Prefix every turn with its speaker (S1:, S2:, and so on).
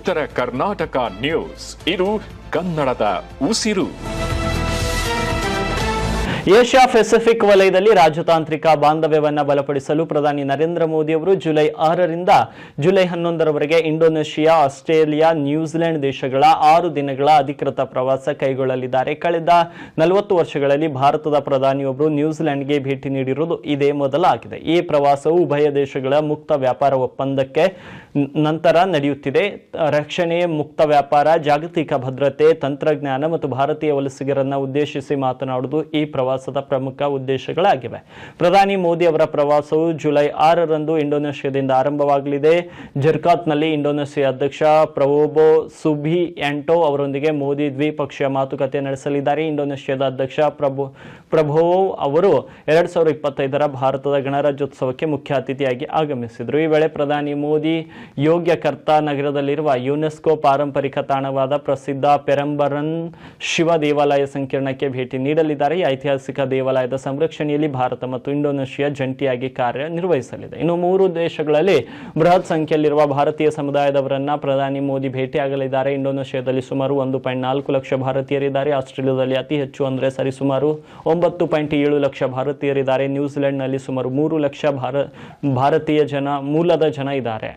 S1: ಉತ್ತರ ಕರ್ನಾಟಕ ನ್ಯೂಸ್, ಇದು ಕನ್ನಡದ ಉಸಿರು.
S2: ಏಷ್ಯಾ ಪೆಸಿಫಿಕ್ ವಲಯದಲ್ಲಿ ರಾಜತಾಂತ್ರಿಕ ಬಾಂಧವ್ಯವನ್ನು ಬಲಪಡಿಸಲು ಪ್ರಧಾನಿ ನರೇಂದ್ರ ಮೋದಿ ಅವರು ಜುಲೈ 6ರಿಂದ ಜುಲೈ 11ರವರೆಗೆ ಇಂಡೋನೇಷಿಯಾ, ಆಸ್ಟ್ರೇಲಿಯಾ, ನ್ಯೂಜಿಲೆಂಡ್ ದೇಶಗಳ 6 ದಿನಗಳ ಅಧಿಕೃತ ಪ್ರವಾಸ ಕೈಗೊಳ್ಳಲಿದ್ದಾರೆ. ಕಳೆದ 40 ವರ್ಷಗಳಲ್ಲಿ ಭಾರತದ ಪ್ರಧಾನಿಯೊಬ್ಬರು ನ್ಯೂಜಿಲೆಂಡ್ಗೆ ಭೇಟಿ ನೀಡಿರುವುದು ಇದೇ ಮೊದಲಾಗಿದೆ. ಈ ಪ್ರವಾಸವು ಉಭಯ ದೇಶಗಳ ಮುಕ್ತ ವ್ಯಾಪಾರ ಒಪ್ಪಂದಕ್ಕೆ ನಂತರ ನಡೆಯುತ್ತಿದೆ. ರಕ್ಷಣೆ, ಮುಕ್ತ ವ್ಯಾಪಾರ, ಜಾಗತಿಕ ಭದ್ರತೆ, ತಂತ್ರಜ್ಞಾನ ಮತ್ತು ಭಾರತೀಯ ವಲಸಿಗರನ್ನು ಉದ್ದೇಶಿಸಿ ಮಾತನಾಡುವುದು ಈ ಪ್ರವಾಸದ ಪ್ರಮುಖ ಉದ್ದೇಶಗಳಾಗಿವೆ. ಪ್ರಧಾನಿ ಮೋದಿ ಅವರ ಪ್ರವಾಸವು ಜುಲೈ 6ರಂದು ಇಂಡೋನೇಷ್ಯಾದಿಂದ ಆರಂಭವಾಗಲಿದೆ. ಜರ್ಕಾತ್ನಲ್ಲಿ ಇಂಡೋನೇಷ್ಯಾ ಅಧ್ಯಕ್ಷ ಪ್ರಬೋವೋ ಸುಬಿಯಾಂಟೋ ಅವರೊಂದಿಗೆ ಮೋದಿ ದ್ವಿಪಕ್ಷೀಯ ಮಾತುಕತೆ ನಡೆಸಲಿದ್ದಾರೆ. ಇಂಡೋನೇಷ್ಯಾದ ಅಧ್ಯಕ್ಷ ಪ್ರಬೋವೋ ಅವರು 2025ರ ಭಾರತದ ಗಣರಾಜ್ಯೋತ್ಸವಕ್ಕೆ ಮುಖ್ಯ ಅತಿಥಿಯಾಗಿ ಆಗಮಿಸಿದರು. ಈ ವೇಳೆ ಪ್ರಧಾನಿ ಮೋದಿ ಯೋಗ್ಯಕರ್ತಾ ನಗರದಲ್ಲಿರುವ ಯುನೆಸ್ಕೋ ಪಾರಂಪರಿಕ ತಾಣವಾದ ಪ್ರಸಿದ್ಧ ಪೆರಂಬರನ್ ಶಿವ ದೇವಾಲಯ ಸಂಕೀರ್ಣಕ್ಕೆ ಭೇಟಿ ನೀಡಲಿದ್ದಾರೆ. ಈ ಐತಿಹಾಸಿಕ ದೇವಾಲಯದ ಸಂರಕ್ಷಣೆಯಲ್ಲಿ ಭಾರತ ಮತ್ತು ಇಂಡೋನೇಷಿಯಾ ಜಂಟಿಯಾಗಿ ಕಾರ್ಯನಿರ್ವಹಿಸಲಿದೆ. ಇನ್ನು 3 ದೇಶಗಳಲ್ಲಿ ಬೃಹತ್ ಸಂಖ್ಯೆಯಲ್ಲಿರುವ ಭಾರತೀಯ ಸಮುದಾಯದವರನ್ನ ಪ್ರಧಾನಿ ಮೋದಿ ಭೇಟಿಯಾಗಲಿದ್ದಾರೆ. ಇಂಡೋನೇಷಿಯಾದಲ್ಲಿ ಸುಮಾರು 1.4 ಲಕ್ಷ ಭಾರತೀಯರಿದ್ದಾರೆ. ಆಸ್ಟ್ರೇಲಿಯಾದಲ್ಲಿ ಅತಿ ಹೆಚ್ಚು ಅಂದರೆ ಸರಿಸುಮಾರು 9.7 ಲಕ್ಷ ಭಾರತೀಯರಿದ್ದಾರೆ. ನ್ಯೂಜಿಲೆಂಡ್ನಲ್ಲಿ ಸುಮಾರು 3 ಲಕ್ಷ ಭಾರತೀಯ ಮೂಲದ ಜನ ಇದ್ದಾರೆ.